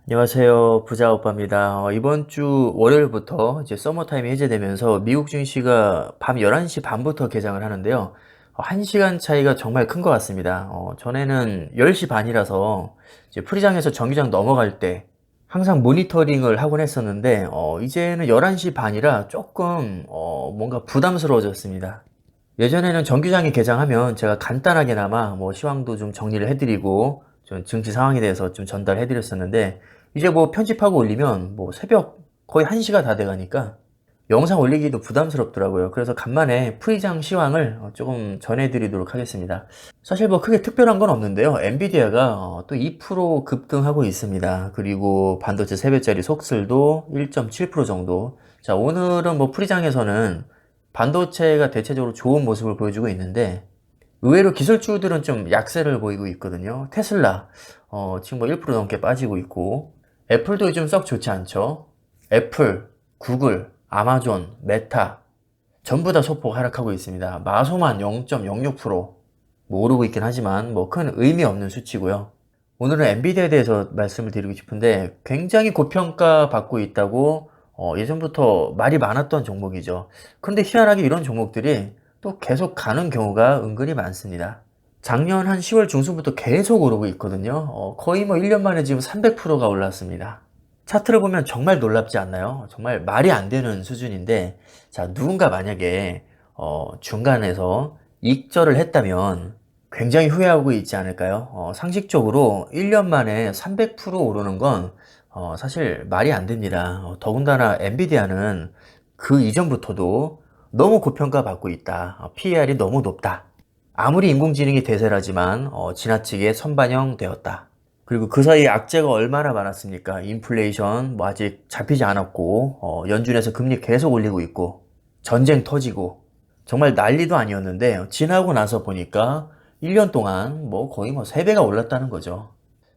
안녕하세요. 부자 오빠입니다. 이번 주 월요일부터 이제 서머타임이 해제되면서 미국 증시가 밤 11시 반부터 개장을 하는데요. 1시간 차이가 정말 큰 것 같습니다. 전에는 10시 반이라서 이제 프리장에서 정기장 넘어갈 때 항상 모니터링을 하곤 했었는데, 이제는 11시 반이라 조금, 뭔가 부담스러워졌습니다. 예전에는 정기장이 개장하면 제가 간단하게나마 뭐 시황도 좀 정리를 해드리고 좀 증시 상황에 대해서 좀 전달해드렸었는데, 이제 뭐 편집하고 올리면 뭐 새벽 거의 1시가 다 돼가니까 영상 올리기도 부담스럽더라고요. 그래서 간만에 프리장 시황을 조금 전해드리도록 하겠습니다. 사실 뭐 크게 특별한 건 없는데요. 엔비디아가 또 2% 급등하고 있습니다. 그리고 반도체 3배짜리 속슬도 1.7% 정도. 자, 오늘은 뭐 프리장에서는 반도체가 대체적으로 좋은 모습을 보여주고 있는데, 의외로 기술주들은 좀 약세를 보이고 있거든요. 테슬라, 지금 뭐 1% 넘게 빠지고 있고, 애플도 요즘 썩 좋지 않죠. 애플, 구글, 아마존, 메타, 전부 다 소폭 하락하고 있습니다. 마소만 0.06%, 뭐 오르고 있긴 하지만 뭐 큰 의미 없는 수치고요. 오늘은 엔비디아에 대해서 말씀을 드리고 싶은데, 굉장히 고평가 받고 있다고 예전부터 말이 많았던 종목이죠. 그런데 희한하게 이런 종목들이 또 계속 가는 경우가 은근히 많습니다. 작년 한 10월 중순부터 계속 오르고 있거든요. 거의 뭐 1년 만에 지금 300%가 올랐습니다. 차트를 보면 정말 놀랍지 않나요? 정말 말이 안 되는 수준인데, 자, 누군가 만약에 중간에서 익절을 했다면 굉장히 후회하고 있지 않을까요? 상식적으로 1년 만에 300% 오르는 건 사실 말이 안 됩니다. 더군다나 엔비디아는 그 이전부터도 너무 고평가 받고 있다. PER이 너무 높다. 아무리 인공지능이 대세라지만 지나치게 선반영되었다. 그리고 그 사이에 악재가 얼마나 많았습니까? 인플레이션 뭐 아직 잡히지 않았고, 연준에서 금리 계속 올리고 있고, 전쟁 터지고, 정말 난리도 아니었는데 지나고 나서 보니까 1년 동안 뭐 거의 뭐 3배가 올랐다는 거죠.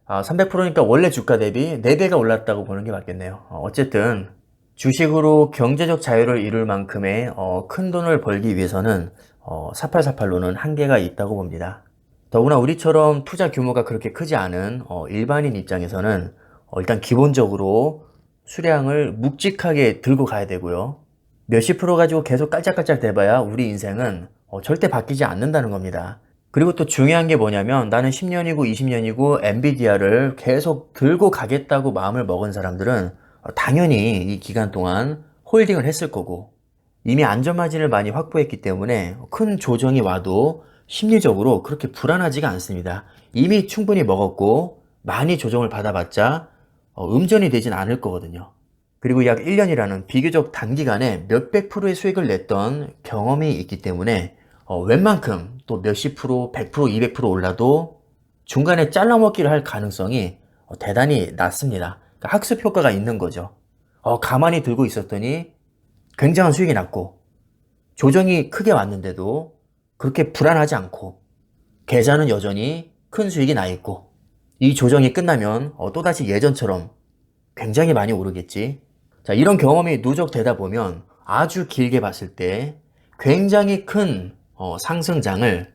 300%니까 원래 주가 대비 4배가 올랐다고 보는 게 맞겠네요. 어쨌든 주식으로 경제적 자유를 이룰 만큼의 큰 돈을 벌기 위해서는 4848로는 한계가 있다고 봅니다. 더구나 우리처럼 투자 규모가 그렇게 크지 않은 일반인 입장에서는 일단 기본적으로 수량을 묵직하게 들고 가야 되고요. 몇십 프로 가지고 계속 깔짝깔짝 대봐야 우리 인생은 절대 바뀌지 않는다는 겁니다. 그리고 또 중요한 게 뭐냐면, 나는 10년이고 20년이고 엔비디아를 계속 들고 가겠다고 마음을 먹은 사람들은 당연히 이 기간 동안 홀딩을 했을 거고, 이미 안전마진을 많이 확보했기 때문에 큰 조정이 와도 심리적으로 그렇게 불안하지가 않습니다. 이미 충분히 먹었고 많이 조정을 받아봤자 음전이 되진 않을 거거든요. 그리고 약 1년이라는 비교적 단기간에 몇백 프로의 수익을 냈던 경험이 있기 때문에 웬만큼 또 몇십 프로, 100%, 200% 올라도 중간에 잘라먹기를 할 가능성이 대단히 낮습니다. 그러니까 학습 효과가 있는 거죠. 가만히 들고 있었더니 굉장한 수익이 났고, 조정이 크게 왔는데도 그렇게 불안하지 않고, 계좌는 여전히 큰 수익이 나 있고, 이 조정이 끝나면 또다시 예전처럼 굉장히 많이 오르겠지. 자, 이런 경험이 누적되다 보면 아주 길게 봤을 때 굉장히 큰 상승장을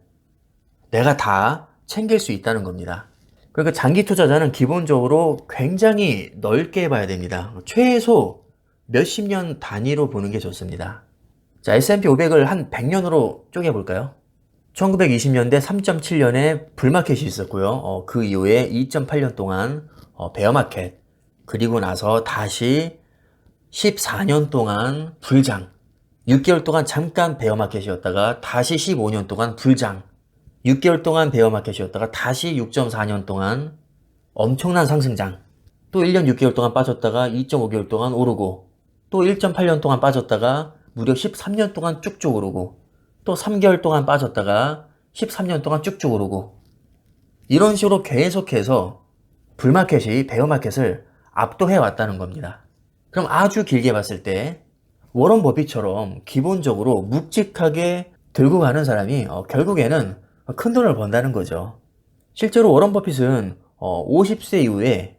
내가 다 챙길 수 있다는 겁니다. 그러니까 장기 투자자는 기본적으로 굉장히 넓게 봐야 됩니다. 최소 몇십 년 단위로 보는 게 좋습니다. 자, S&P 500을 한 100년으로 쪼개볼까요? 1920년대 3.7년에 불마켓이 있었고요. 그 이후에 2.8년 동안 베어마켓, 그리고 나서 다시 14년 동안 불장, 6개월 동안 잠깐 베어마켓이었다가 다시 15년 동안 불장, 6개월 동안 베어마켓이었다가 다시 6.4년 동안 엄청난 상승장, 또 1년 6개월 동안 빠졌다가 2.5개월 동안 오르고, 또 1.8년 동안 빠졌다가 무려 13년 동안 쭉쭉 오르고, 또 3개월 동안 빠졌다가 13년 동안 쭉쭉 오르고, 이런 식으로 계속해서 불마켓이 베어마켓을 압도해 왔다는 겁니다. 그럼 아주 길게 봤을 때 워런 버핏처럼 기본적으로 묵직하게 들고 가는 사람이 결국에는 큰 돈을 번다는 거죠. 실제로 워런 버핏은 50세 이후에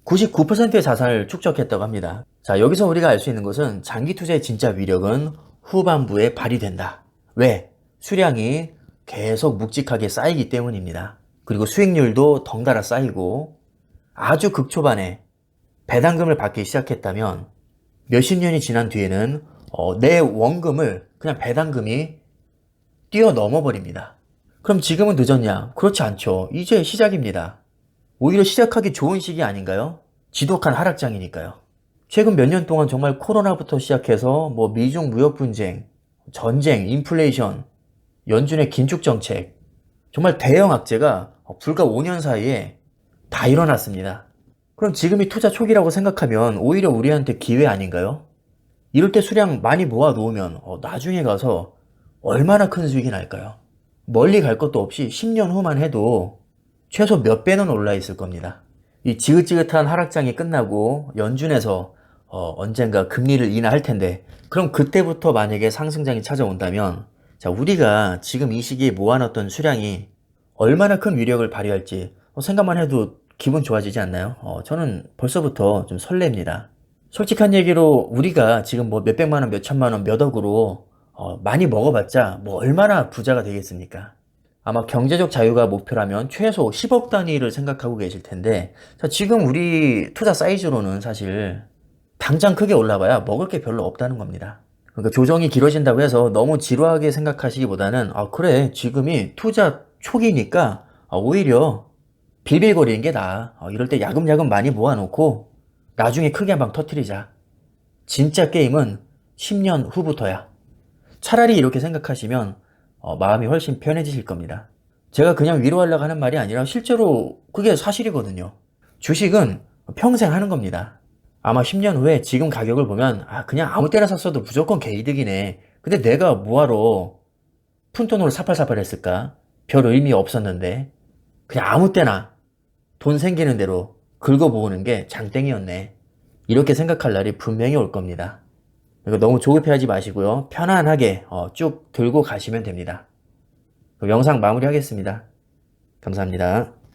99%의 자산을 축적했다고 합니다. 자, 여기서 우리가 알 수 있는 것은 장기 투자의 진짜 위력은 후반부에 발휘된다. 왜? 수량이 계속 묵직하게 쌓이기 때문입니다. 그리고 수익률도 덩달아 쌓이고, 아주 극초반에 배당금을 받기 시작했다면 몇십 년이 지난 뒤에는 내 원금을 그냥 배당금이 뛰어넘어 버립니다. 그럼 지금은 늦었냐? 그렇지 않죠. 이제 시작입니다. 오히려 시작하기 좋은 시기 아닌가요? 지독한 하락장이니까요. 최근 몇 년 동안 정말 코로나부터 시작해서 뭐 미중 무역 분쟁, 전쟁, 인플레이션, 연준의 긴축 정책, 정말 대형 악재가 불과 5년 사이에 다 일어났습니다. 그럼 지금이 투자 초기라고 생각하면 오히려 우리한테 기회 아닌가요? 이럴 때 수량 많이 모아 놓으면 나중에 가서 얼마나 큰 수익이 날까요? 멀리 갈 것도 없이 10년 후만 해도 최소 몇 배는 올라 있을 겁니다. 이 지긋지긋한 하락장이 끝나고 연준에서 언젠가 금리를 인하할 텐데, 그럼 그때부터 만약에 상승장이 찾아온다면, 자, 우리가 지금 이 시기에 모아놨던 수량이 얼마나 큰 위력을 발휘할지 생각만 해도 기분 좋아지지 않나요? 저는 벌써부터 좀 설렙니다. 솔직한 얘기로 우리가 지금 뭐 몇백만 원, 몇천만 원, 몇 억으로 많이 먹어봤자 뭐 얼마나 부자가 되겠습니까? 아마 경제적 자유가 목표라면 최소 10억 단위를 생각하고 계실 텐데, 자, 지금 우리 투자 사이즈로는 사실 당장 크게 올라봐야 먹을 게 별로 없다는 겁니다. 그러니까 조정이 길어진다고 해서 너무 지루하게 생각하시기보다는 그래, 지금이 투자 초기니까 오히려 빌빌거리는 게 나아. 이럴 때 야금야금 많이 모아놓고 나중에 크게 한 방 터트리자. 진짜 게임은 10년 후부터야. 차라리 이렇게 생각하시면 마음이 훨씬 편해지실 겁니다. 제가 그냥 위로하려고 하는 말이 아니라 실제로 그게 사실이거든요. 주식은 평생 하는 겁니다. 아마 10년 후에 지금 가격을 보면 그냥 아무 때나 샀어도 무조건 개이득이네. 근데 내가 뭐하러 푼돈으로 사팔사팔 했을까? 별 의미 없었는데 그냥 아무 때나 돈 생기는 대로 긁어모으는 게 장땡이었네. 이렇게 생각할 날이 분명히 올 겁니다. 이거 너무 조급해하지 마시고요. 편안하게 쭉 들고 가시면 됩니다. 그럼 영상 마무리하겠습니다. 감사합니다.